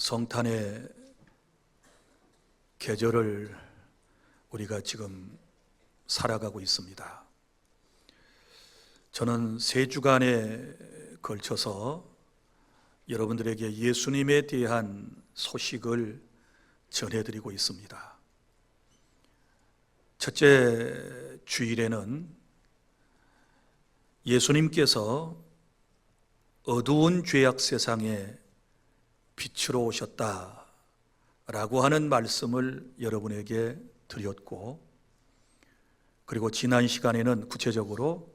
성탄의 계절을 우리가 지금 살아가고 있습니다. 저는 3주간에 걸쳐서 여러분들에게 예수님에 대한 소식을 전해드리고 있습니다. 첫째 주일에는 예수님께서 어두운 죄악 세상에 빛으로 오셨다라고 하는 말씀을 여러분에게 드렸고, 그리고 지난 시간에는 구체적으로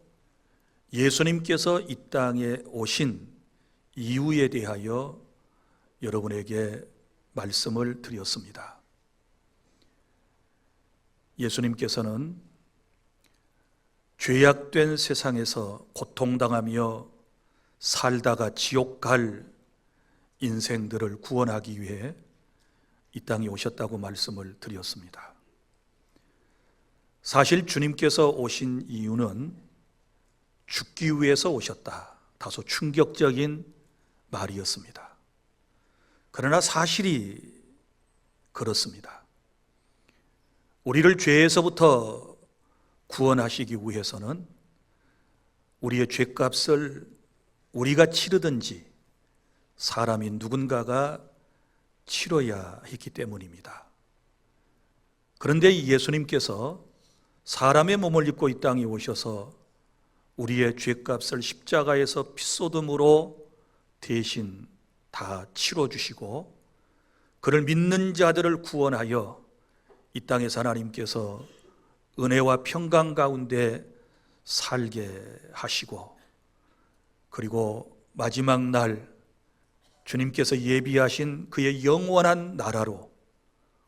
예수님께서 이 땅에 오신 이유에 대하여 여러분에게 말씀을 드렸습니다. 예수님께서는 죄악된 세상에서 고통당하며 살다가 지옥 갈 인생들을 구원하기 위해 이 땅에 오셨다고 말씀을 드렸습니다. 사실 주님께서 오신 이유는 죽기 위해서 오셨다. 다소 충격적인 말이었습니다. 그러나 사실이 그렇습니다. 우리를 죄에서부터 구원하시기 위해서는 우리의 죄값을 우리가 치르든지 사람인 누군가가 치러야 했기 때문입니다. 그런데 예수님께서 사람의 몸을 입고 이 땅에 오셔서 우리의 죄값을 십자가에서 피쏟음으로 대신 다 치러주시고, 그를 믿는 자들을 구원하여 이 땅에서 하나님께서 은혜와 평강 가운데 살게 하시고, 그리고 마지막 날 주님께서 예비하신 그의 영원한 나라로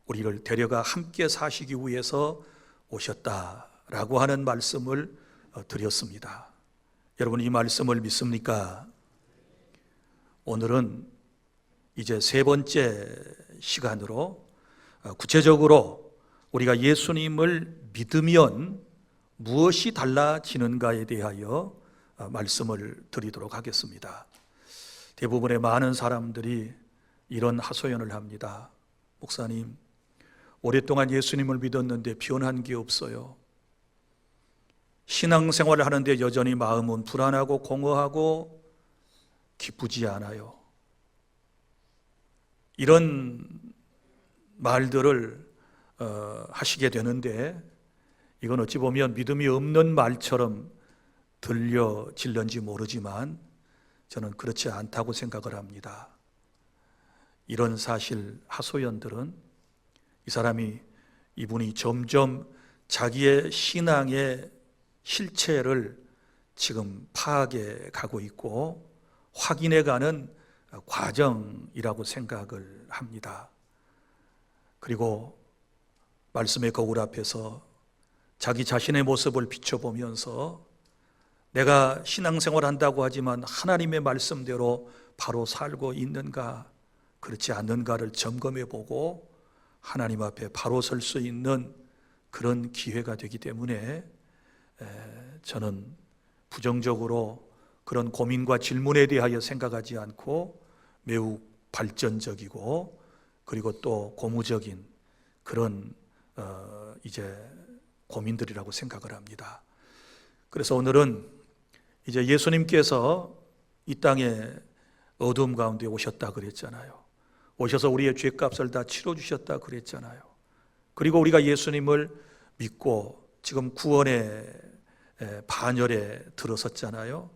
우리를 데려가 함께 사시기 위해서 오셨다라고 하는 말씀을 드렸습니다. 여러분, 이 말씀을 믿습니까? 오늘은 이제 3번째 시간으로 구체적으로 우리가 예수님을 믿으면 무엇이 달라지는가에 대하여 말씀을 드리도록 하겠습니다. 대부분의 많은 사람들이 이런 하소연을 합니다. 목사님, 오랫동안 예수님을 믿었는데 변한 게 없어요. 신앙생활을 하는데 여전히 마음은 불안하고 공허하고 기쁘지 않아요. 이런 말들을 하시게 되는데, 이건 어찌 보면 믿음이 없는 말처럼 들려질는지 모르지만 저는 그렇지 않다고 생각을 합니다. 이런 사실, 하소연들은 이분이 점점 자기의 신앙의 실체를 지금 파악해 가고 있고 확인해가는 과정이라고 생각을 합니다. 그리고 말씀의 거울 앞에서 자기 자신의 모습을 비춰보면서 내가 신앙생활 한다고 하지만 하나님의 말씀대로 바로 살고 있는가, 그렇지 않는가를 점검해 보고 하나님 앞에 바로 설 수 있는 그런 기회가 되기 때문에 저는 부정적으로 그런 고민과 질문에 대하여 생각하지 않고 매우 발전적이고 그리고 또 고무적인 그런 이제 고민들이라고 생각을 합니다. 그래서 오늘은 이제 예수님께서 이 땅에 어두움 가운데 오셨다 그랬잖아요. 오셔서 우리의 죄값을 다 치러주셨다 그랬잖아요. 그리고 우리가 예수님을 믿고 지금 구원의 반열에 들어섰잖아요.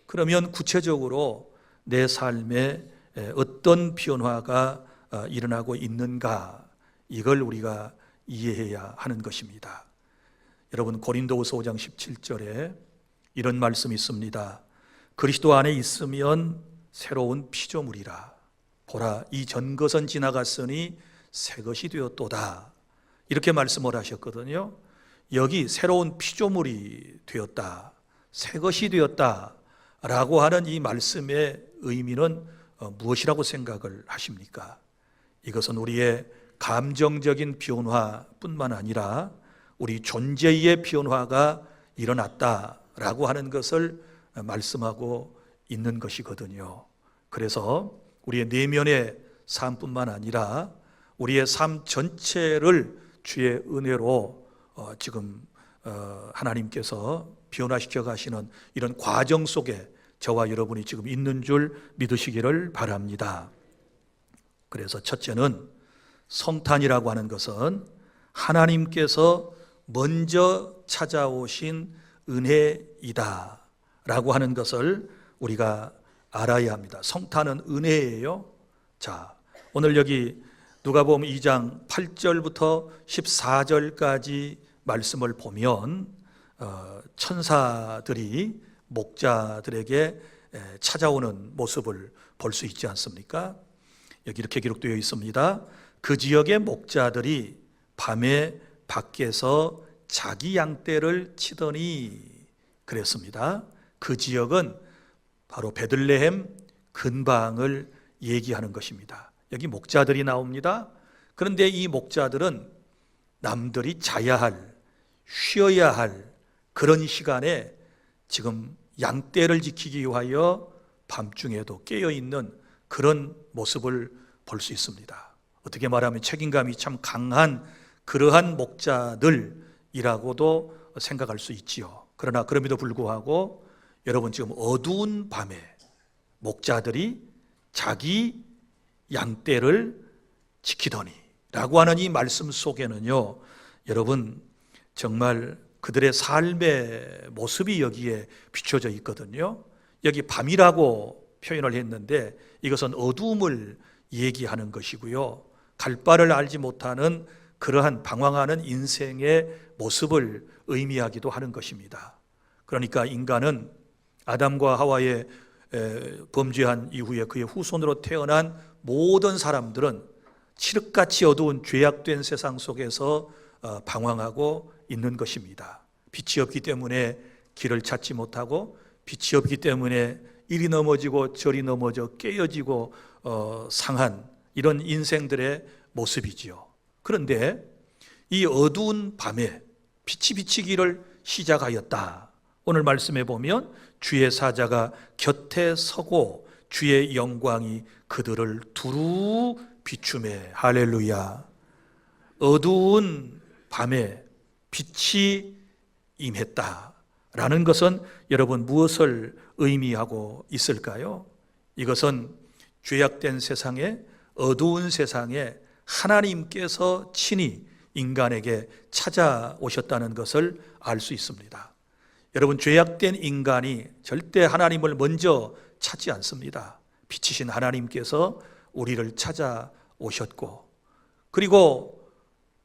그러면 구체적으로 내 삶에 어떤 변화가 일어나고 있는가, 이걸 우리가 이해해야 하는 것입니다. 여러분, 고린도후서 5장 17절에 이런 말씀이 있습니다. 그리스도 안에 있으면 새로운 피조물이라. 보라, 이 전 것은 지나갔으니 새 것이 되었도다. 이렇게 말씀을 하셨거든요. 여기 새로운 피조물이 되었다, 새 것이 되었다 라고 하는 이 말씀의 의미는 무엇이라고 생각을 하십니까? 이것은 우리의 감정적인 변화뿐만 아니라 우리 존재의 변화가 일어났다라고 하는 것을 말씀하고 있는 것이거든요. 그래서 우리의 내면의 삶뿐만 아니라 우리의 삶 전체를 주의 은혜로 지금 하나님께서 변화시켜 가시는 이런 과정 속에 저와 여러분이 지금 있는 줄 믿으시기를 바랍니다. 그래서 첫째는 성탄이라고 하는 것은 하나님께서 먼저 찾아오신 은혜이다 라고 하는 것을 우리가 알아야 합니다. 성탄은 은혜예요. 자, 오늘 여기 누가복음 2장 8절부터 14절까지 말씀을 보면 천사들이 목자들에게 찾아오는 모습을 볼 수 있지 않습니까? 여기 이렇게 기록되어 있습니다. 그 지역의 목자들이 밤에 밖에서 자기 양떼를 치더니 그랬습니다. 그 지역은 바로 베들레헴 근방을 얘기하는 것입니다. 여기 목자들이 나옵니다. 그런데 이 목자들은 남들이 자야 할, 쉬어야 할 그런 시간에 지금 양떼를 지키기 위하여 밤중에도 깨어있는 그런 모습을 볼 수 있습니다. 어떻게 말하면 책임감이 참 강한 그러한 목자들이라고도 생각할 수 있지요. 그러나 그럼에도 불구하고 여러분 지금 어두운 밤에 목자들이 자기 양떼를 지키더니 라고 하는 이 말씀 속에는요, 여러분 정말 그들의 삶의 모습이 여기에 비춰져 있거든요. 여기 밤이라고 표현을 했는데 이것은 어두움을 얘기하는 것이고요, 갈 바를 알지 못하는 그러한 방황하는 인생의 모습을 의미하기도 하는 것입니다. 그러니까 인간은 아담과 하와의 범죄한 이후에 그의 후손으로 태어난 모든 사람들은 칠흑같이 어두운 죄악된 세상 속에서 방황하고 있는 것입니다. 빛이 없기 때문에 길을 찾지 못하고, 빛이 없기 때문에 이리 넘어지고 저리 넘어져 깨어지고 상한 이런 인생들의 모습이지요. 그런데 이 어두운 밤에 빛이 비치기를 시작하였다. 오늘 말씀에 보면 주의 사자가 곁에 서고 주의 영광이 그들을 두루 비추매. 할렐루야. 어두운 밤에 빛이 임했다라는 것은 여러분 무엇을 의미하고 있을까요? 이것은 죄악된 세상에, 어두운 세상에 하나님께서 친히 인간에게 찾아오셨다는 것을 알 수 있습니다. 여러분, 죄악된 인간이 절대 하나님을 먼저 찾지 않습니다. 빛이신 하나님께서 우리를 찾아오셨고, 그리고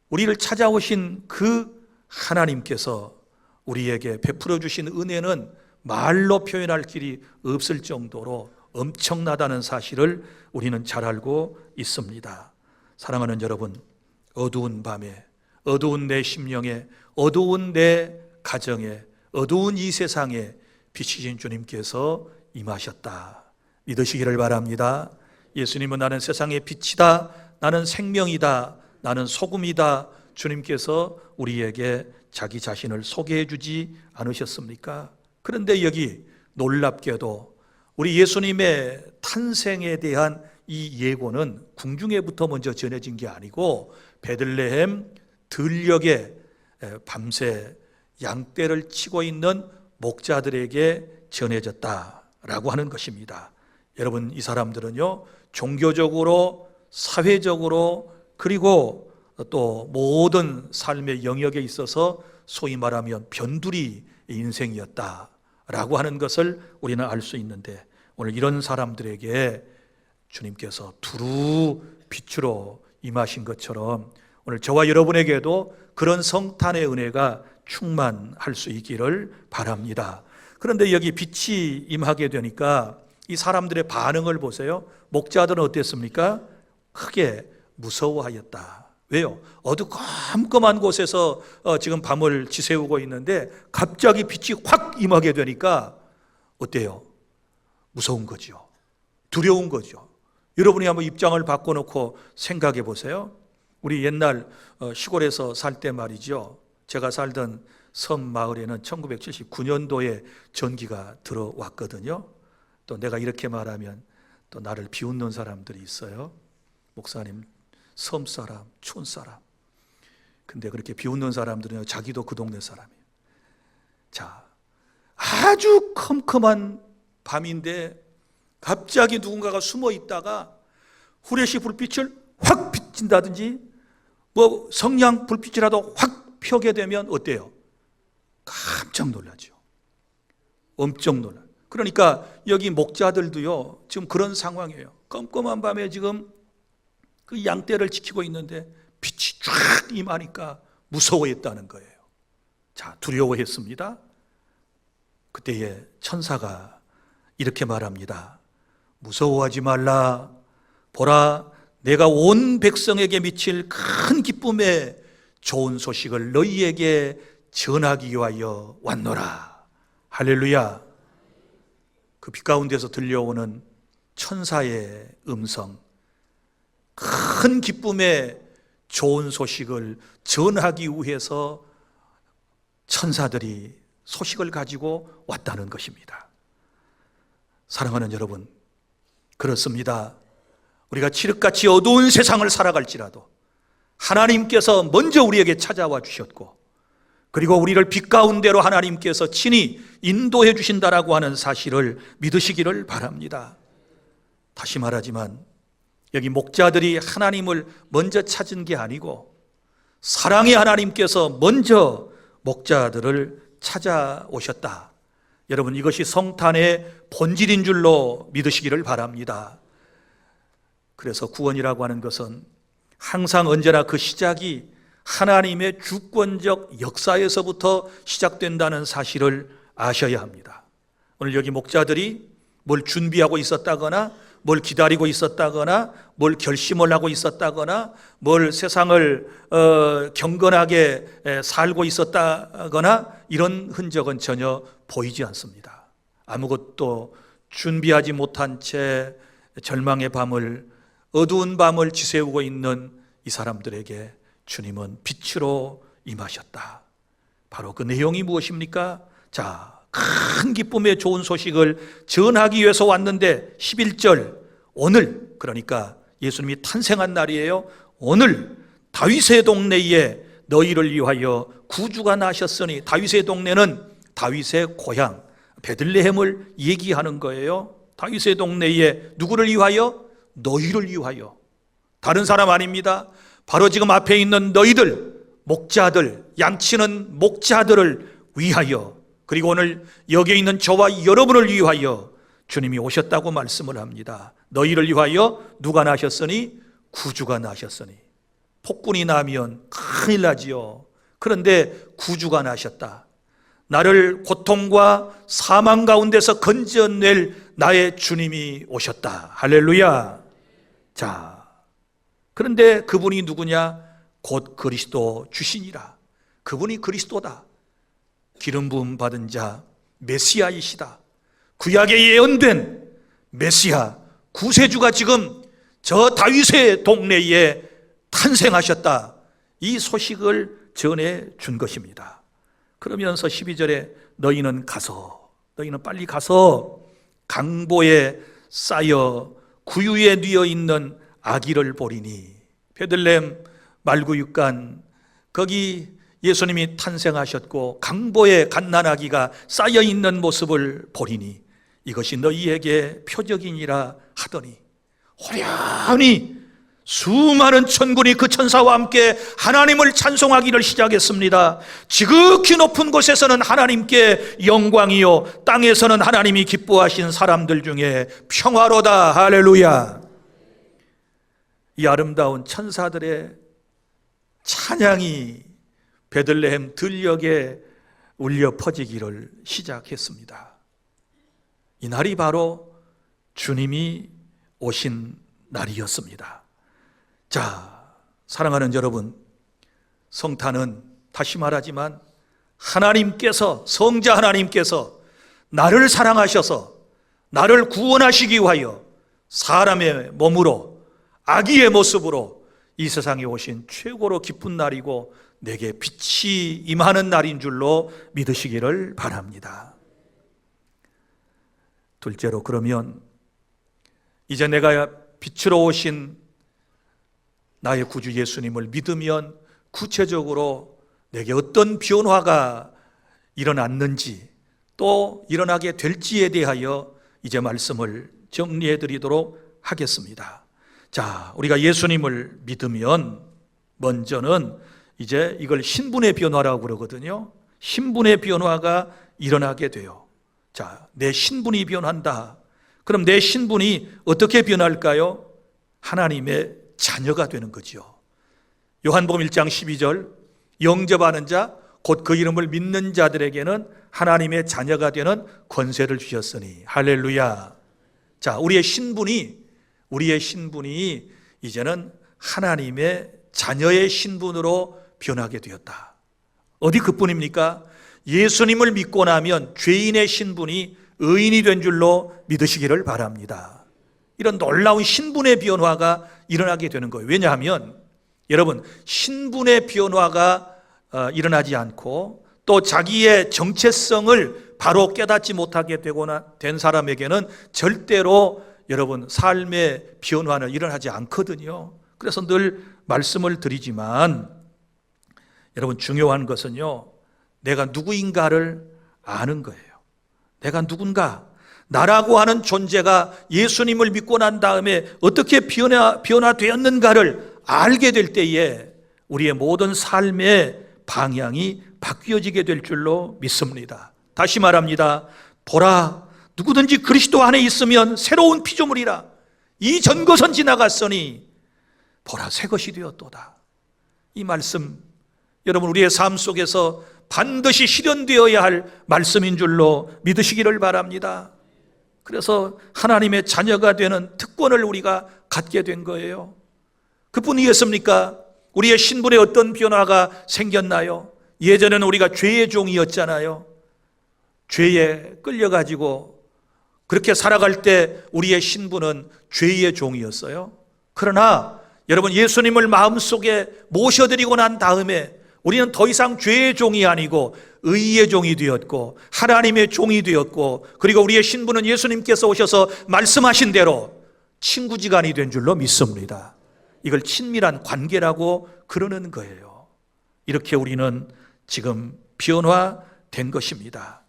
우리를 찾아오신 그 하나님께서 우리에게 베풀어 주신 은혜는 말로 표현할 길이 없을 정도로 엄청나다는 사실을 우리는 잘 알고 있습니다. 사랑하는 여러분, 어두운 밤에, 어두운 내 심령에, 어두운 내 가정에, 어두운 이 세상에 빛이신 주님께서 임하셨다. 믿으시기를 바랍니다. 예수님은 나는 세상의 빛이다, 나는 생명이다, 나는 소금이다. 주님께서 우리에게 자기 자신을 소개해 주지 않으셨습니까? 그런데 여기 놀랍게도 우리 예수님의 탄생에 대한 이 예고는 궁중에부터 먼저 전해진 게 아니고 베들레헴 들녘에 밤새 양떼를 치고 있는 목자들에게 전해졌다라고 하는 것입니다. 여러분, 이 사람들은요, 종교적으로, 사회적으로, 그리고 또 모든 삶의 영역에 있어서 소위 말하면 변두리 인생이었다라고 하는 것을 우리는 알 수 있는데, 오늘 이런 사람들에게 주님께서 두루 빛으로 임하신 것처럼 오늘 저와 여러분에게도 그런 성탄의 은혜가 충만할 수 있기를 바랍니다. 그런데 여기 빛이 임하게 되니까 이 사람들의 반응을 보세요. 목자들은 어땠습니까? 크게 무서워하였다. 왜요? 어두컴컴한 곳에서 지금 밤을 지새우고 있는데 갑자기 빛이 확 임하게 되니까 어때요? 무서운 거죠. 두려운 거죠. 여러분이 한번 입장을 바꿔놓고 생각해 보세요. 우리 옛날 시골에서 살 때 말이죠, 제가 살던 섬 마을에는 1979년도에 전기가 들어왔거든요. 또 내가 이렇게 말하면 또 나를 비웃는 사람들이 있어요. 목사님 섬 사람, 촌 사람. 근데 그렇게 비웃는 사람들은 자기도 그 동네 사람이에요. 자, 아주 컴컴한 밤인데 갑자기 누군가가 숨어 있다가 후레쉬 불빛을 확 비친다든지 뭐 성냥 불빛이라도 확 펴게 되면 어때요? 깜짝 놀라죠. 엄청 놀라요. 그러니까 여기 목자들도요, 지금 그런 상황이에요. 껌껌한 밤에 지금 그 양떼를 지키고 있는데 빛이 쫙 임하니까 무서워했다는 거예요. 자, 두려워했습니다. 그때에 천사가 이렇게 말합니다. 무서워하지 말라. 보라, 내가 온 백성에게 미칠 큰 기쁨에 좋은 소식을 너희에게 전하기 위하여 왔노라. 할렐루야. 그 빛 가운데서 들려오는 천사의 음성, 큰 기쁨에 좋은 소식을 전하기 위해서 천사들이 소식을 가지고 왔다는 것입니다. 사랑하는 여러분, 그렇습니다. 우리가 칠흑같이 어두운 세상을 살아갈지라도 하나님께서 먼저 우리에게 찾아와 주셨고, 그리고 우리를 빛 가운데로 하나님께서 친히 인도해 주신다라고 하는 사실을 믿으시기를 바랍니다. 다시 말하지만 여기 목자들이 하나님을 먼저 찾은 게 아니고 사랑의 하나님께서 먼저 목자들을 찾아오셨다. 여러분, 이것이 성탄의 본질인 줄로 믿으시기를 바랍니다. 그래서 구원이라고 하는 것은 항상 언제나 그 시작이 하나님의 주권적 역사에서부터 시작된다는 사실을 아셔야 합니다. 오늘 여기 목자들이 뭘 준비하고 있었다거나 뭘 기다리고 있었다거나 뭘 결심을 하고 있었다거나 뭘 세상을 경건하게 살고 있었다거나 이런 흔적은 전혀 보이지 않습니다. 아무것도 준비하지 못한 채 절망의 밤을, 어두운 밤을 지새우고 있는 이 사람들에게 주님은 빛으로 임하셨다. 바로 그 내용이 무엇입니까? 자, 큰 기쁨의 좋은 소식을 전하기 위해서 왔는데 11절, 오늘, 그러니까 예수님이 탄생한 날이에요. 오늘 다윗의 동네에 너희를 위하여 구주가 나셨으니, 다윗의 동네는 다윗의 고향 베들레헴을 얘기하는 거예요. 다윗의 동네에 누구를 위하여? 너희를 위하여. 다른 사람 아닙니다. 바로 지금 앞에 있는 너희들, 목자들, 양치는 목자들을 위하여, 그리고 오늘 여기에 있는 저와 여러분을 위하여 주님이 오셨다고 말씀을 합니다. 너희를 위하여 누가 나셨으니? 구주가 나셨으니. 폭군이 나면 큰일 나지요. 그런데 구주가 나셨다. 나를 고통과 사망 가운데서 건져낼 나의 주님이 오셨다. 할렐루야. 자, 그런데 그분이 누구냐? 곧 그리스도 주시니라. 그분이 그리스도다. 기름 부음 받은 자, 메시아이시다. 구약에 예언된 메시아, 구세주가 지금 저 다윗의 동네에 탄생하셨다. 이 소식을 전해 준 것입니다. 그러면서 12절에 너희는 빨리 가서 강보에 쌓여 구유에 뉘어 있는 아기를 보리니. 베들레헴 말구육간, 거기 예수님이 탄생하셨고 강보에 갓난아기가 쌓여 있는 모습을 보리니 이것이 너희에게 표적이니라 하더니, 호련히 수많은 천군이 그 천사와 함께 하나님을 찬송하기를 시작했습니다. 지극히 높은 곳에서는 하나님께 영광이요, 땅에서는 하나님이 기뻐하신 사람들 중에 평화로다. 할렐루야. 이 아름다운 천사들의 찬양이 베들레헴 들녘에 울려 퍼지기를 시작했습니다. 이 날이 바로 주님이 오신 날이었습니다. 자, 사랑하는 여러분, 성탄은 다시 말하지만 하나님께서, 성자 하나님께서 나를 사랑하셔서 나를 구원하시기 위하여 사람의 몸으로, 아기의 모습으로 이 세상에 오신 최고로 기쁜 날이고 내게 빛이 임하는 날인 줄로 믿으시기를 바랍니다. 둘째로, 그러면 이제 내가 빛으로 오신 나의 구주 예수님을 믿으면 구체적으로 내게 어떤 변화가 일어났는지 또 일어나게 될지에 대하여 이제 말씀을 정리해 드리도록 하겠습니다. 자, 우리가 예수님을 믿으면 먼저는 이제 이걸 신분의 변화라고 그러거든요. 신분의 변화가 일어나게 돼요. 자, 내 신분이 변한다. 그럼 내 신분이 어떻게 변할까요? 하나님의 자녀가 되는 거죠. 요한복음 1장 12절, 영접하는 자 곧 그 이름을 믿는 자들에게는 하나님의 자녀가 되는 권세를 주셨으니 할렐루야. 자, 우리의 신분이 이제는 하나님의 자녀의 신분으로 변하게 되었다. 어디 그뿐입니까? 예수님을 믿고 나면 죄인의 신분이 의인이 된 줄로 믿으시기를 바랍니다. 이런 놀라운 신분의 변화가 일어나게 되는 거예요. 왜냐하면 여러분, 신분의 변화가 일어나지 않고 또 자기의 정체성을 바로 깨닫지 못하게 된 사람에게는 절대로 여러분 삶의 변화는 일어나지 않거든요. 그래서 늘 말씀을 드리지만 여러분, 중요한 것은요, 내가 누구인가를 아는 거예요. 내가 누군가, 나라고 하는 존재가 예수님을 믿고 난 다음에 어떻게 변화되었는가를 알게 될 때에 우리의 모든 삶의 방향이 바뀌어지게 될 줄로 믿습니다. 다시 말합니다. 보라, 누구든지 그리스도 안에 있으면 새로운 피조물이라. 이전 것은 지나갔으니 보라, 새 것이 되었도다. 이 말씀, 여러분 우리의 삶 속에서 반드시 실현되어야 할 말씀인 줄로 믿으시기를 바랍니다. 그래서 하나님의 자녀가 되는 특권을 우리가 갖게 된 거예요. 그뿐이겠습니까? 우리의 신분에 어떤 변화가 생겼나요? 예전에는 우리가 죄의 종이었잖아요. 죄에 끌려가지고 그렇게 살아갈 때 우리의 신분은 죄의 종이었어요. 그러나 여러분, 예수님을 마음속에 모셔드리고 난 다음에 우리는 더 이상 죄의 종이 아니고 의의 종이 되었고 하나님의 종이 되었고, 그리고 우리의 신분은 예수님께서 오셔서 말씀하신 대로 친구지간이 된 줄로 믿습니다. 이걸 친밀한 관계라고 그러는 거예요. 이렇게 우리는 지금 변화된 것입니다.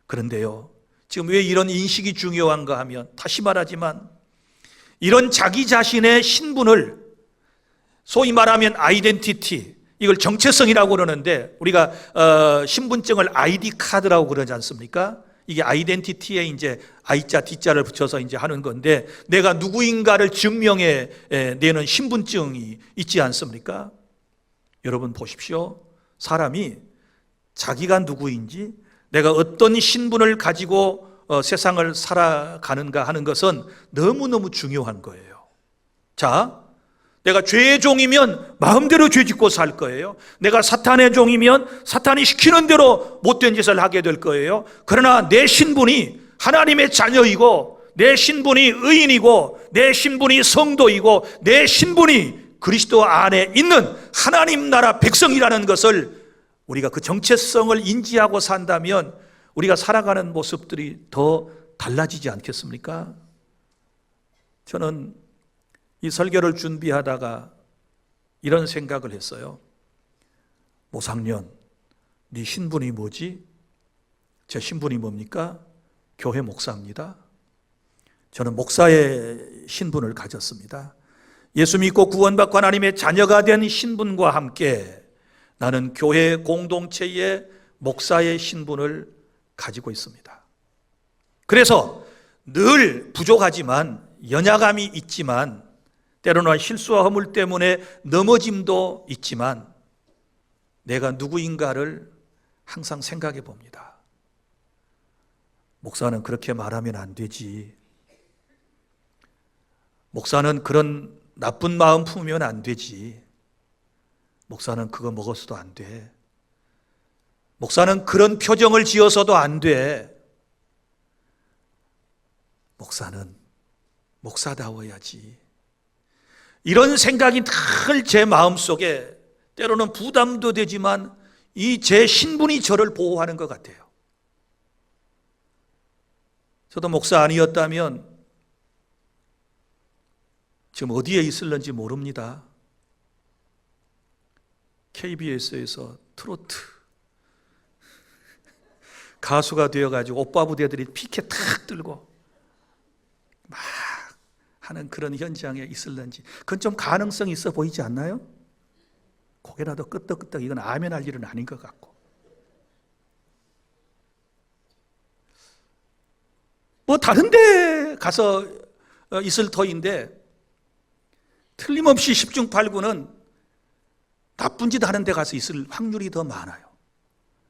그런데요, 지금 왜 이런 인식이 중요한가 하면, 다시 말하지만 이런 자기 자신의 신분을 소위 말하면 아이덴티티, 이걸 정체성이라고 그러는데 우리가 신분증을 아이디 카드라고 그러지 않습니까? 이게 아이덴티티에 이제 I자 D자를 붙여서 이제 하는 건데, 내가 누구인가를 증명해 내는 신분증이 있지 않습니까? 여러분 보십시오. 사람이 자기가 누구인지, 내가 어떤 신분을 가지고 세상을 살아가는가 하는 것은 너무너무 중요한 거예요. 자, 내가 죄의 종이면 마음대로 죄 짓고 살 거예요. 내가 사탄의 종이면 사탄이 시키는 대로 못된 짓을 하게 될 거예요. 그러나 내 신분이 하나님의 자녀이고, 내 신분이 의인이고, 내 신분이 성도이고, 내 신분이 그리스도 안에 있는 하나님 나라 백성이라는 것을 우리가 그 정체성을 인지하고 산다면 우리가 살아가는 모습들이 더 달라지지 않겠습니까? 저는 이 설교를 준비하다가 이런 생각을 했어요. 모상년, 네 신분이 뭐지? 제 신분이 뭡니까? 교회 목사입니다. 저는 목사의 신분을 가졌습니다. 예수 믿고 구원받고 하나님의 자녀가 된 신분과 함께 나는 교회 공동체의 목사의 신분을 가지고 있습니다. 그래서 늘 부족하지만, 연약함이 있지만, 때로는 실수와 허물 때문에 넘어짐도 있지만 내가 누구인가를 항상 생각해 봅니다. 목사는 그렇게 말하면 안 되지. 목사는 그런 나쁜 마음 품으면 안 되지. 목사는 그거 먹어서도 안 돼. 목사는 그런 표정을 지어서도 안 돼. 목사는 목사다워야지. 이런 생각이 늘 제 마음속에, 때로는 부담도 되지만 이 제 신분이 저를 보호하는 것 같아요. 저도 목사 아니었다면 지금 어디에 있을는지 모릅니다. KBS에서 트로트 가수가 되어가지고 오빠 부대들이 피켓 탁 들고 막 하는 그런 현장에 있을런지, 그건 좀 가능성이 있어 보이지 않나요? 고개라도 끄덕끄덕. 이건 아멘 할 일은 아닌 것 같고, 뭐 다른 데 가서 있을 터인데 틀림없이 10중 8구는 나쁜 짓 하는 데 가서 있을 확률이 더 많아요.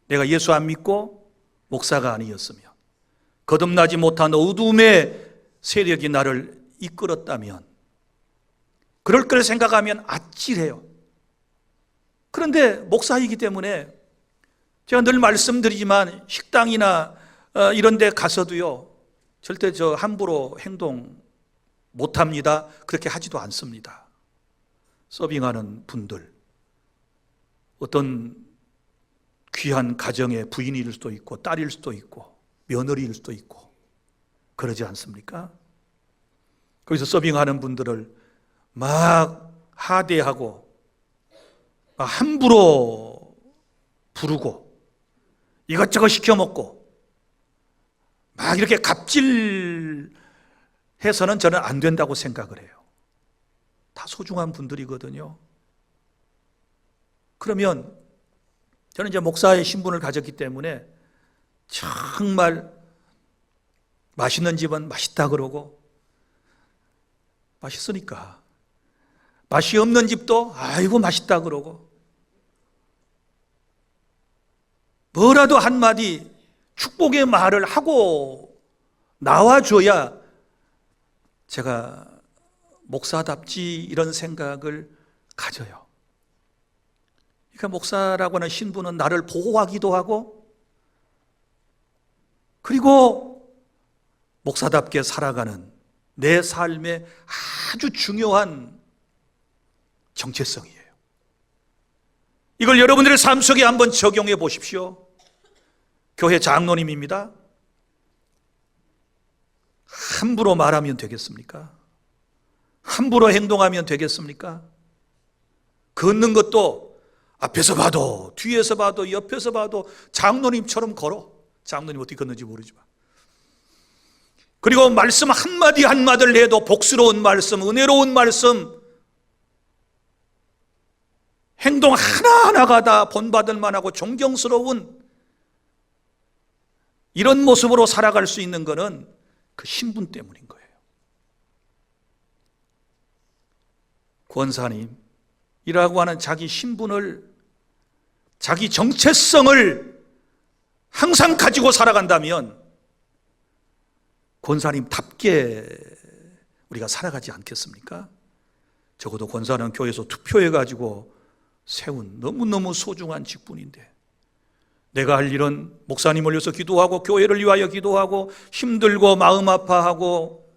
내가 예수 안 믿고 목사가 아니었으면, 거듭나지 못한 어둠의 세력이 나를 이끌었다면, 그럴 걸 생각하면 아찔해요. 그런데 목사이기 때문에 제가 늘 말씀드리지만 식당이나 이런 데 가서도요, 절대 저 함부로 행동 못합니다. 그렇게 하지도 않습니다. 서빙하는 분들, 어떤 귀한 가정의 부인일 수도 있고 딸일 수도 있고 며느리일 수도 있고 그러지 않습니까? 거기서 서빙하는 분들을 막 하대하고 막 함부로 부르고 이것저것 시켜 먹고 막 이렇게 갑질해서는 저는 안 된다고 생각을 해요. 다 소중한 분들이거든요. 그러면 저는 이제 목사의 신분을 가졌기 때문에 정말 맛있는 집은 맛있다 그러고, 맛있으니까 맛이 없는 집도 아이고 맛있다 그러고, 뭐라도 한마디 축복의 말을 하고 나와줘야 제가 목사답지 이런 생각을 가져요. 그러니까 목사라고 하는 신분은 나를 보호하기도 하고, 그리고 목사답게 살아가는 내 삶의 아주 중요한 정체성이에요. 이걸 여러분들의 삶 속에 한번 적용해 보십시오. 교회 장로님입니다. 함부로 말하면 되겠습니까? 함부로 행동하면 되겠습니까? 걷는 것도 앞에서 봐도 뒤에서 봐도 옆에서 봐도 장로님처럼 걸어. 장로님 어떻게 걷는지 모르지만. 그리고 말씀 한마디 한마디를 해도 복스러운 말씀, 은혜로운 말씀, 행동 하나하나가 다 본받을 만하고 존경스러운 이런 모습으로 살아갈 수 있는 것은 그 신분 때문인 거예요. 권사님이라고 하는 자기 신분을, 자기 정체성을 항상 가지고 살아간다면 권사님답게 우리가 살아가지 않겠습니까? 적어도 권사는 교회에서 투표해가지고 세운 너무너무 소중한 직분인데, 내가 할 일은 목사님을 위해서 기도하고 교회를 위하여 기도하고 힘들고 마음 아파하고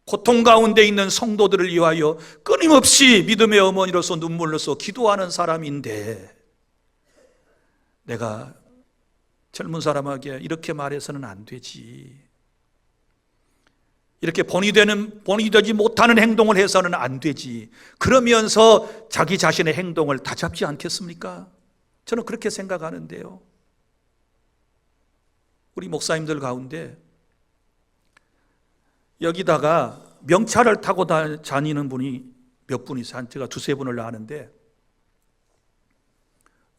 고통 가운데 있는 성도들을 위하여 끊임없이 믿음의 어머니로서 눈물로서 기도하는 사람인데, 내가 젊은 사람에게 이렇게 말해서는 안 되지, 이렇게 본이 되지 못하는 행동을 해서는 안 되지, 그러면서 자기 자신의 행동을 다잡지 않겠습니까? 저는 그렇게 생각하는데요. 우리 목사님들 가운데 여기다가 명차를 타고 다니는 분이 몇 분 있어요. 제가 두세 분을 아는데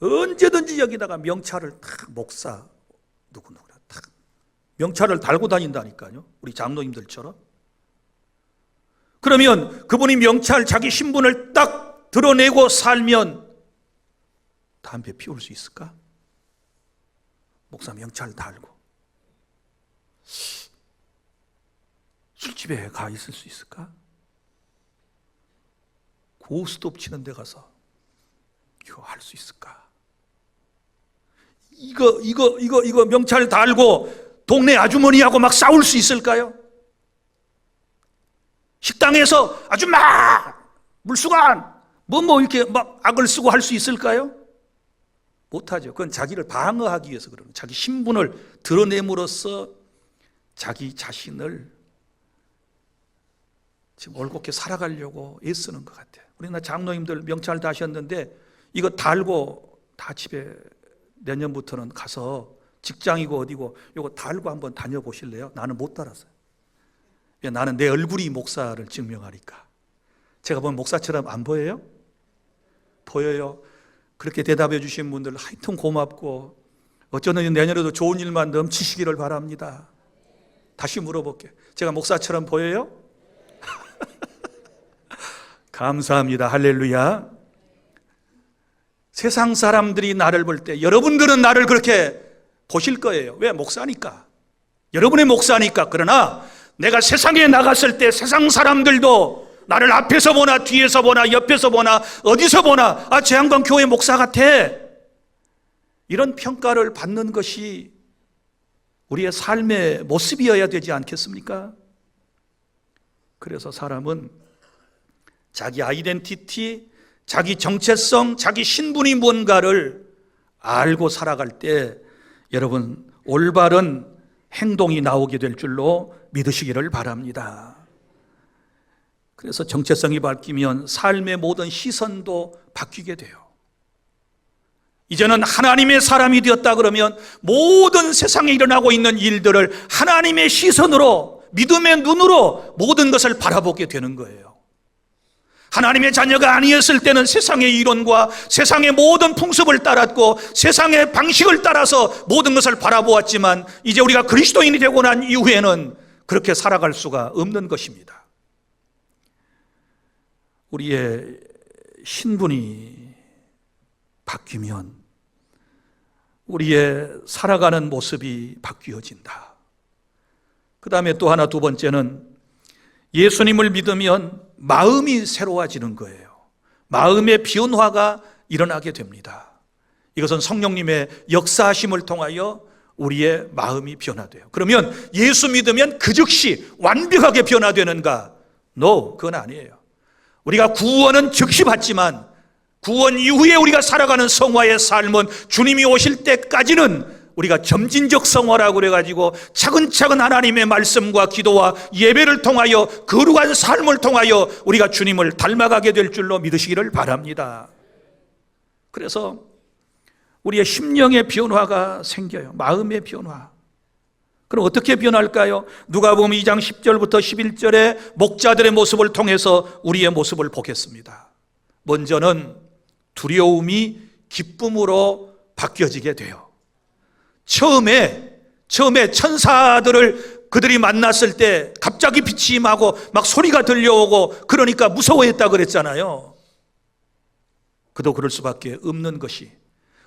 언제든지 여기다가 명차를 탁, 목사 누구누구나 탁 명차를 달고 다닌다니까요. 우리 장로님들처럼. 그러면 그분이 명찰, 자기 신분을 딱 드러내고 살면 담배 피울 수 있을까? 목사 명찰 달고 술집에 가 있을 수 있을까? 고스톱 치는 데 가서 이거 할 수 있을까? 이거 명찰 달고 동네 아주머니하고 막 싸울 수 있을까요? 식당에서 아줌마 물수건 뭐 이렇게 막 악을 쓰고 할 수 있을까요? 못하죠. 그건 자기를 방어하기 위해서 그러는 거예요. 자기 신분을 드러냄으로써 자기 자신을 지금 올곧게 살아가려고 애쓰는 것 같아요. 우리나라 장로님들 명찰 다셨는데 이거 달고 다 집에 내년부터는 가서 직장이고 어디고 이거 달고 한번 다녀보실래요? 나는 못 달았어요. 나는 내 얼굴이 목사를 증명하니까. 제가 보면 목사처럼 안 보여요? 보여요. 그렇게 대답해 주신 분들 하여튼 고맙고 어쩌면 내년에도 좋은 일만 넘치시기를 바랍니다. 다시 물어볼게요. 제가 목사처럼 보여요? 감사합니다. 할렐루야. 세상 사람들이 나를 볼 때 여러분들은 나를 그렇게 보실 거예요. 왜? 목사니까. 여러분의 목사니까. 그러나 내가 세상에 나갔을 때 세상 사람들도 나를 앞에서 보나 뒤에서 보나 옆에서 보나 어디서 보나 저 양반 교회 목사 같아, 이런 평가를 받는 것이 우리의 삶의 모습이어야 되지 않겠습니까? 그래서 사람은 자기 아이덴티티, 자기 정체성, 자기 신분이 뭔가를 알고 살아갈 때 여러분 올바른 행동이 나오게 될 줄로 믿으시기를 바랍니다. 그래서 정체성이 바뀌면 삶의 모든 시선도 바뀌게 돼요. 이제는 하나님의 사람이 되었다 그러면 모든 세상에 일어나고 있는 일들을 하나님의 시선으로, 믿음의 눈으로 모든 것을 바라보게 되는 거예요. 하나님의 자녀가 아니었을 때는 세상의 이론과 세상의 모든 풍습을 따랐고 세상의 방식을 따라서 모든 것을 바라보았지만 이제 우리가 그리스도인이 되고 난 이후에는 그렇게 살아갈 수가 없는 것입니다. 우리의 신분이 바뀌면 우리의 살아가는 모습이 바뀌어진다. 그 다음에 또 하나, 두 번째는 예수님을 믿으면 마음이 새로워지는 거예요. 마음의 변화가 일어나게 됩니다. 이것은 성령님의 역사하심을 통하여 우리의 마음이 변화돼요. 그러면 예수 믿으면 그 즉시 완벽하게 변화되는가? No, 그건 아니에요. 우리가 구원은 즉시 받지만 구원 이후에 우리가 살아가는 성화의 삶은 주님이 오실 때까지는 우리가 점진적 성화라고 그래가지고 차근차근 하나님의 말씀과 기도와 예배를 통하여 거룩한 삶을 통하여 우리가 주님을 닮아가게 될 줄로 믿으시기를 바랍니다. 그래서 우리의 심령의 변화가 생겨요. 마음의 변화. 그럼 어떻게 변할까요? 누가복음 2장 10절부터 11절에 목자들의 모습을 통해서 우리의 모습을 보겠습니다. 먼저는 두려움이 기쁨으로 바뀌어지게 돼요. 처음에 천사들을 그들이 만났을 때 갑자기 빛이 임하고 막 소리가 들려오고 그러니까 무서워했다 그랬잖아요. 그도 그럴 수밖에 없는 것이,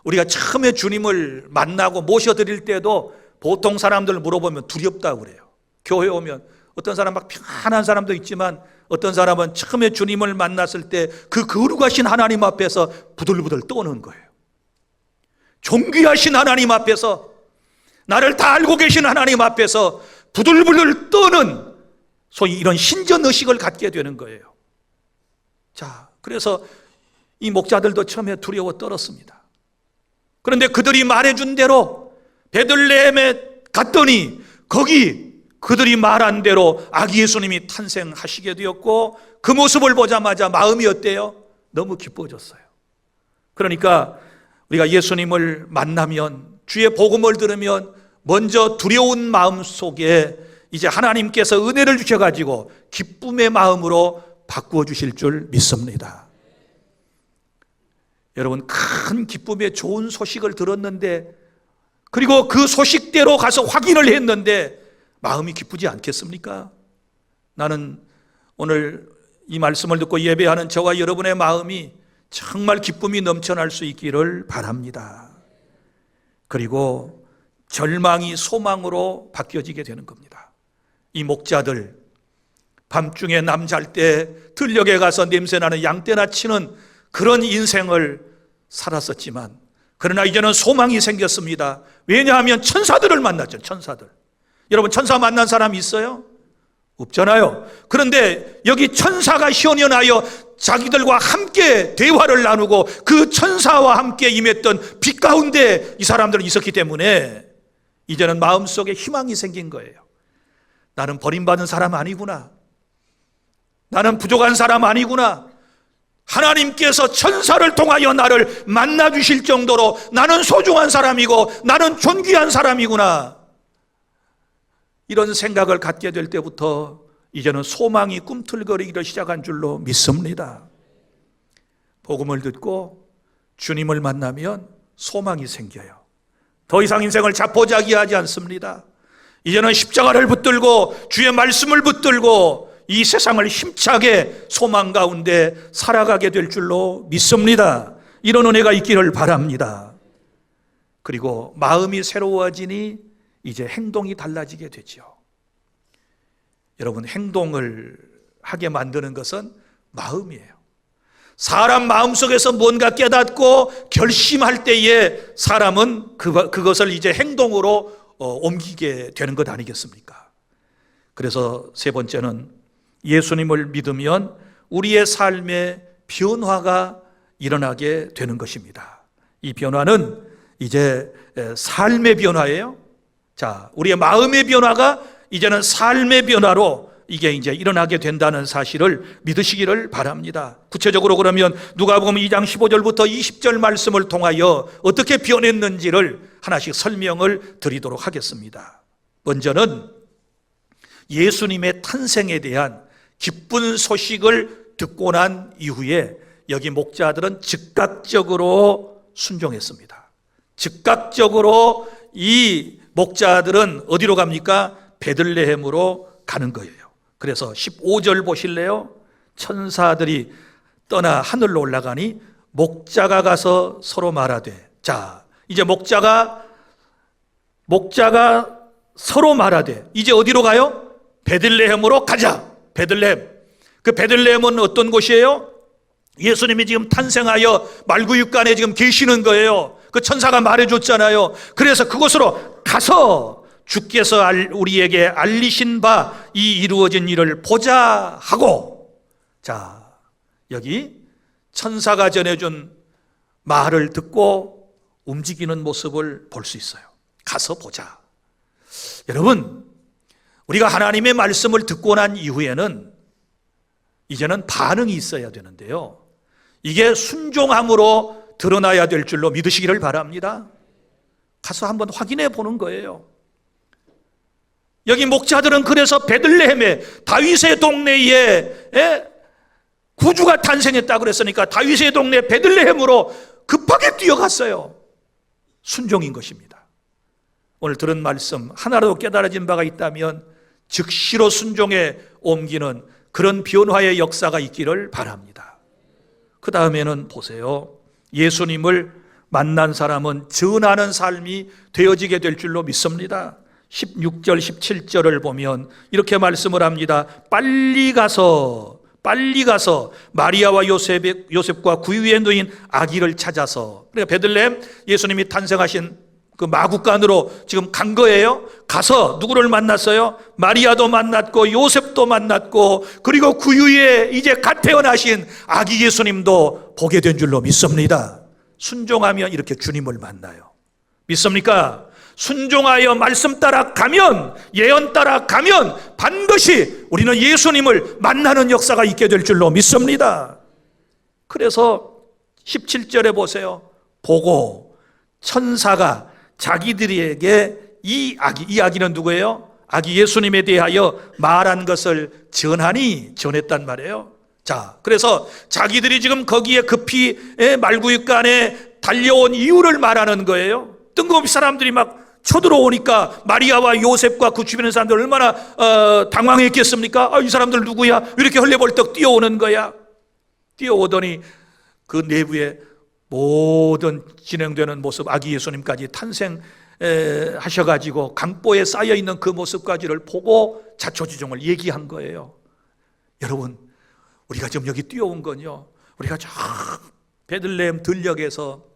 우리가 처음에 주님을 만나고 모셔드릴 때도 보통 사람들 물어보면 두렵다고 그래요. 교회 오면 어떤 사람 막 편한 사람도 있지만 어떤 사람은 처음에 주님을 만났을 때 그 거룩하신 하나님 앞에서 부들부들 떠는 거예요. 존귀하신 하나님 앞에서, 나를 다 알고 계신 하나님 앞에서 부들부들 떠는 소위 이런 신전의식을 갖게 되는 거예요. 자, 그래서 이 목자들도 처음에 두려워 떨었습니다. 그런데 그들이 말해준 대로 베들레헴에 갔더니 거기 그들이 말한 대로 아기 예수님이 탄생하시게 되었고 그 모습을 보자마자 마음이 어때요? 너무 기뻐졌어요. 그러니까 우리가 예수님을 만나면, 주의 복음을 들으면 먼저 두려운 마음 속에 이제 하나님께서 은혜를 주셔가지고 기쁨의 마음으로 바꾸어 주실 줄 믿습니다. 여러분, 큰 기쁨의 좋은 소식을 들었는데, 그리고 그 소식대로 가서 확인을 했는데 마음이 기쁘지 않겠습니까? 나는 오늘 이 말씀을 듣고 예배하는 저와 여러분의 마음이 정말 기쁨이 넘쳐날 수 있기를 바랍니다. 그리고 절망이 소망으로 바뀌어지게 되는 겁니다. 이 목자들 밤중에 남잘 때 들녘에 가서 냄새나는 양떼나 치는 그런 인생을 살았었지만, 그러나 이제는 소망이 생겼습니다. 왜냐하면 천사들을 만났죠. 천사들. 여러분, 천사 만난 사람 있어요? 없잖아요. 그런데 여기 천사가 현현하여 자기들과 함께 대화를 나누고 그 천사와 함께 임했던 빛 가운데 이 사람들은 있었기 때문에 이제는 마음속에 희망이 생긴 거예요. 나는 버림받은 사람 아니구나. 나는 부족한 사람 아니구나. 하나님께서 천사를 통하여 나를 만나 주실 정도로 나는 소중한 사람이고 나는 존귀한 사람이구나, 이런 생각을 갖게 될 때부터 이제는 소망이 꿈틀거리기를 시작한 줄로 믿습니다. 복음을 듣고 주님을 만나면 소망이 생겨요. 더 이상 인생을 자포자기하지 않습니다. 이제는 십자가를 붙들고 주의 말씀을 붙들고 이 세상을 힘차게 소망 가운데 살아가게 될 줄로 믿습니다. 이런 은혜가 있기를 바랍니다. 그리고 마음이 새로워지니 이제 행동이 달라지게 되죠. 여러분, 행동을 하게 만드는 것은 마음이에요. 사람 마음속에서 뭔가 깨닫고 결심할 때에 사람은 그것을 이제 행동으로 옮기게 되는 것 아니겠습니까? 그래서 세 번째는 예수님을 믿으면 우리의 삶에 변화가 일어나게 되는 것입니다. 이 변화는 이제 삶의 변화예요. 자, 우리의 마음의 변화가 이제는 삶의 변화로 이게 이제 일어나게 된다는 사실을 믿으시기를 바랍니다. 구체적으로 그러면 누가복음 2장 15절부터 20절 말씀을 통하여 어떻게 변했는지를 하나씩 설명을 드리도록 하겠습니다. 먼저는 예수님의 탄생에 대한 기쁜 소식을 듣고 난 이후에 여기 목자들은 즉각적으로 순종했습니다. 즉각적으로 이 목자들은 어디로 갑니까? 베들레헴으로 가는 거예요. 그래서 15절 보실래요? 천사들이 떠나 하늘로 올라가니 목자가 가서 서로 말하되, 자, 이제 목자가 서로 말하되 이제 어디로 가요? 베들레헴으로 가자. 베들레헴. 그 베들레헴은 어떤 곳이에요? 예수님이 지금 탄생하여 말구육간에 지금 계시는 거예요. 그 천사가 말해줬잖아요. 그래서 그곳으로 가서 주께서 우리에게 알리신 바 이 이루어진 일을 보자 하고, 자, 여기 천사가 전해준 말을 듣고 움직이는 모습을 볼 수 있어요. 가서 보자. 여러분, 우리가 하나님의 말씀을 듣고 난 이후에는 이제는 반응이 있어야 되는데요, 이게 순종함으로 드러나야 될 줄로 믿으시기를 바랍니다. 가서 한번 확인해 보는 거예요. 여기 목자들은 그래서 베들레헴에, 다윗의 동네에 구주가 탄생했다고 그랬으니까 다윗의 동네 베들레헴으로 급하게 뛰어갔어요. 순종인 것입니다. 오늘 들은 말씀 하나라도 깨달아진 바가 있다면 즉시로 순종에 옮기는 그런 변화의 역사가 있기를 바랍니다. 그 다음에는 보세요. 예수님을 만난 사람은 전하는 삶이 되어지게 될 줄로 믿습니다. 16절 17절을 보면 이렇게 말씀을 합니다. 빨리 가서 마리아와 요셉과 구유에 누인 아기를 찾아서, 그러니까 베들레헴 예수님이 탄생하신 그 마구간으로 지금 간 거예요. 가서 누구를 만났어요? 마리아도 만났고 요셉도 만났고, 그리고 구유에 이제 갓 태어나신 아기 예수님도 보게 된 줄로 믿습니다. 순종하면 이렇게 주님을 만나요. 믿습니까? 순종하여 말씀 따라 가면, 예언 따라 가면 반드시 우리는 예수님을 만나는 역사가 있게 될 줄로 믿습니다. 그래서 17절에 보세요. 보고 천사가 자기들에게 이 아기는 누구예요? 아기 예수님에 대하여 말한 것을 전했단 말이에요. 자, 그래서 자기들이 지금 거기에 급히 말구육간에 달려온 이유를 말하는 거예요. 뜬금없이 사람들이 막 쳐들어오니까 마리아와 요셉과 그 주변의 사람들 얼마나 당황했겠습니까? 이 사람들 누구야? 왜 이렇게 헐레벌떡 뛰어오는 거야? 뛰어오더니 그 내부에 모든 진행되는 모습, 아기 예수님까지 탄생하셔가지고 강보에 쌓여있는 그 모습까지를 보고 자초지종을 얘기한 거예요. 여러분, 우리가 지금 여기 뛰어온 건요, 우리가 저 베들레헴 들녘에서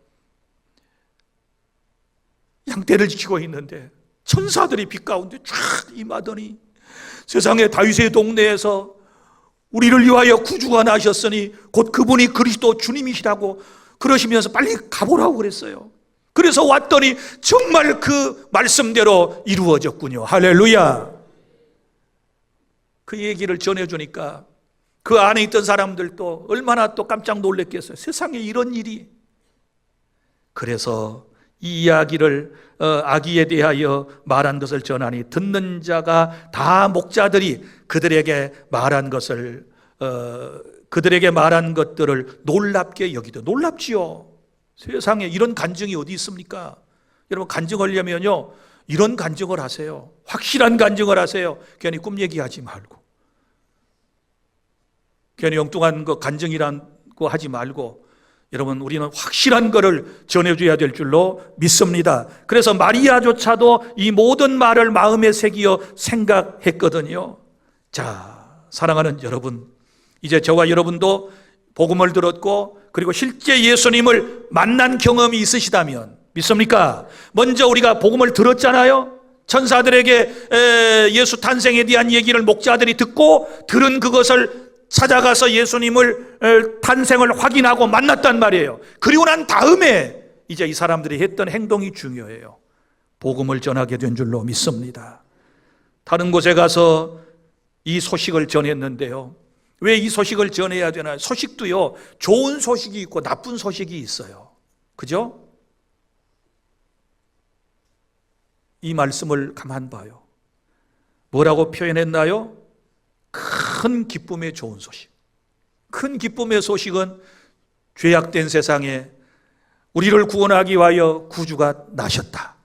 양떼를 지키고 있는데 천사들이 빛 가운데 쫙 임하더니 세상에 다윗의 동네에서 우리를 위하여 구주가 나셨으니 곧 그분이 그리스도 주님이시라고 그러시면서 빨리 가보라고 그랬어요. 그래서 왔더니 정말 그 말씀대로 이루어졌군요. 할렐루야. 그 얘기를 전해주니까 그 안에 있던 사람들도 얼마나 또 깜짝 놀랐겠어요. 세상에 이런 일이. 그래서 이 이야기를 아기에 대하여 말한 것을 전하니 듣는 자가 다 목자들이 그들에게 말한 것들을 놀랍게 여기도. 놀랍지요. 세상에 이런 간증이 어디 있습니까? 여러분, 간증하려면요 이런 간증을 하세요. 확실한 간증을 하세요. 괜히 꿈 얘기하지 말고, 괜히 엉뚱한 거 간증이라고 하지 말고, 여러분, 우리는 확실한 거를 전해줘야 될 줄로 믿습니다. 그래서 마리아조차도 이 모든 말을 마음에 새기어 생각했거든요. 자, 사랑하는 여러분, 이제 저와 여러분도 복음을 들었고 그리고 실제 예수님을 만난 경험이 있으시다면, 믿습니까? 먼저 우리가 복음을 들었잖아요. 천사들에게 예수 탄생에 대한 얘기를 목자들이 듣고 들은 그것을 찾아가서 예수님을 탄생을 확인하고 만났단 말이에요. 그리고 난 다음에 이제 이 사람들이 했던 행동이 중요해요. 복음을 전하게 된 줄로 믿습니다. 다른 곳에 가서 이 소식을 전했는데요. 왜 이 소식을 전해야 되나요? 소식도요, 좋은 소식이 있고 나쁜 소식이 있어요. 그죠? 이 말씀을 가만 봐요. 뭐라고 표현했나요? 큰 기쁨의 좋은 소식. 큰 기쁨의 소식은 죄악된 세상에 우리를 구원하기 위하여 구주가 나셨다.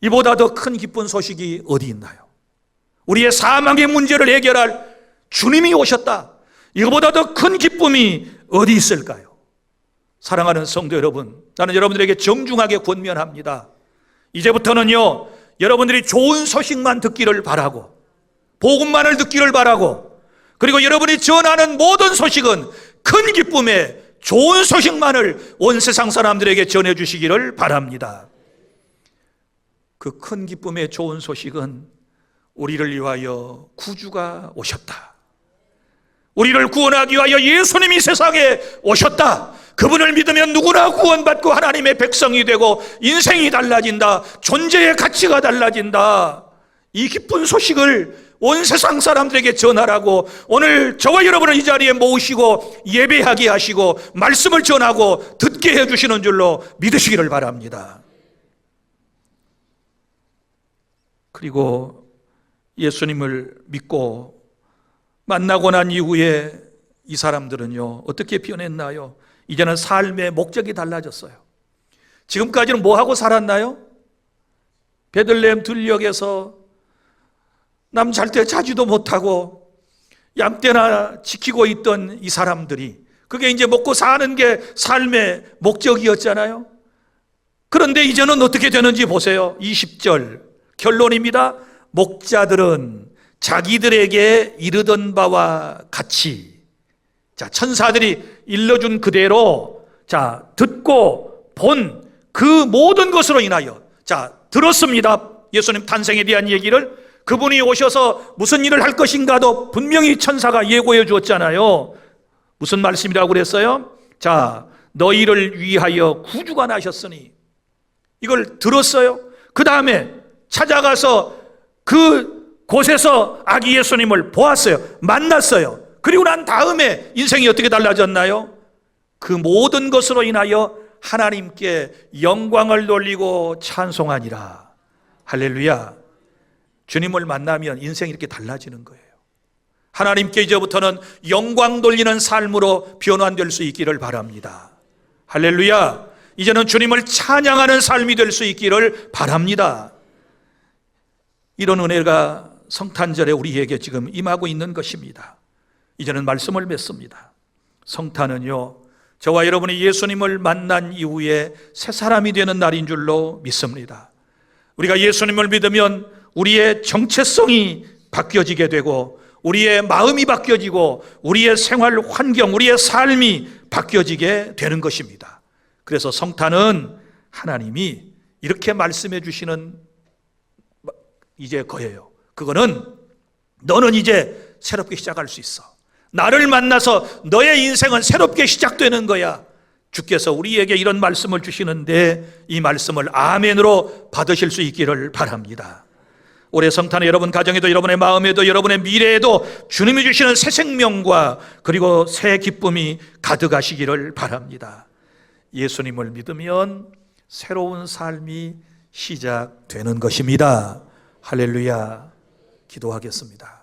이보다 더 큰 기쁜 소식이 어디 있나요? 우리의 사망의 문제를 해결할 주님이 오셨다. 이거보다 더 큰 기쁨이 어디 있을까요? 사랑하는 성도 여러분, 나는 여러분들에게 정중하게 권면합니다. 이제부터는요, 여러분들이 좋은 소식만 듣기를 바라고, 복음만을 듣기를 바라고, 그리고 여러분이 전하는 모든 소식은 큰 기쁨의 좋은 소식만을 온 세상 사람들에게 전해주시기를 바랍니다. 그 큰 기쁨의 좋은 소식은 우리를 위하여 구주가 오셨다. 우리를 구원하기 위하여 예수님이 세상에 오셨다. 그분을 믿으면 누구나 구원받고 하나님의 백성이 되고 인생이 달라진다. 존재의 가치가 달라진다. 이 기쁜 소식을 온 세상 사람들에게 전하라고 오늘 저와 여러분을 이 자리에 모으시고 예배하게 하시고 말씀을 전하고 듣게 해주시는 줄로 믿으시기를 바랍니다. 그리고 예수님을 믿고 만나고 난 이후에 이 사람들은요, 어떻게 변했나요? 이제는 삶의 목적이 달라졌어요. 지금까지는 뭐하고 살았나요? 베들레헴 들녘에서 남 잘 때 자지도 못하고 양떼나 지키고 있던 이 사람들이, 그게 이제 먹고 사는 게 삶의 목적이었잖아요. 그런데 이제는 어떻게 되는지 보세요. 20절 결론입니다. 목자들은 자기들에게 이르던 바와 같이, 자, 천사들이 일러준 그대로, 자, 듣고 본 그 모든 것으로 인하여, 자, 들었습니다. 예수님 탄생에 대한 얘기를. 그분이 오셔서 무슨 일을 할 것인가도 분명히 천사가 예고해 주었잖아요. 무슨 말씀이라고 그랬어요? 자, 너희를 위하여 구주가 나셨으니. 이걸 들었어요. 그 다음에 찾아가서 그 곳에서 아기 예수님을 보았어요. 만났어요. 그리고 난 다음에 인생이 어떻게 달라졌나요? 그 모든 것으로 인하여 하나님께 영광을 돌리고 찬송하니라. 할렐루야. 주님을 만나면 인생이 이렇게 달라지는 거예요. 하나님께 이제부터는 영광 돌리는 삶으로 변환될 수 있기를 바랍니다. 할렐루야. 이제는 주님을 찬양하는 삶이 될 수 있기를 바랍니다. 이런 은혜가 성탄절에 우리에게 지금 임하고 있는 것입니다. 이제는 말씀을 맺습니다. 성탄은요, 저와 여러분이 예수님을 만난 이후에 새 사람이 되는 날인 줄로 믿습니다. 우리가 예수님을 믿으면 우리의 정체성이 바뀌어지게 되고 우리의 마음이 바뀌어지고 우리의 생활 환경, 우리의 삶이 바뀌어지게 되는 것입니다. 그래서 성탄은 하나님이 이렇게 말씀해 주시는 이제 거예요. 그거는 너는 이제 새롭게 시작할 수 있어. 나를 만나서 너의 인생은 새롭게 시작되는 거야. 주께서 우리에게 이런 말씀을 주시는데 이 말씀을 아멘으로 받으실 수 있기를 바랍니다. 올해 성탄에 여러분 가정에도 여러분의 마음에도 여러분의 미래에도 주님이 주시는 새 생명과 그리고 새 기쁨이 가득하시기를 바랍니다. 예수님을 믿으면 새로운 삶이 시작되는 것입니다. 할렐루야. 기도하겠습니다.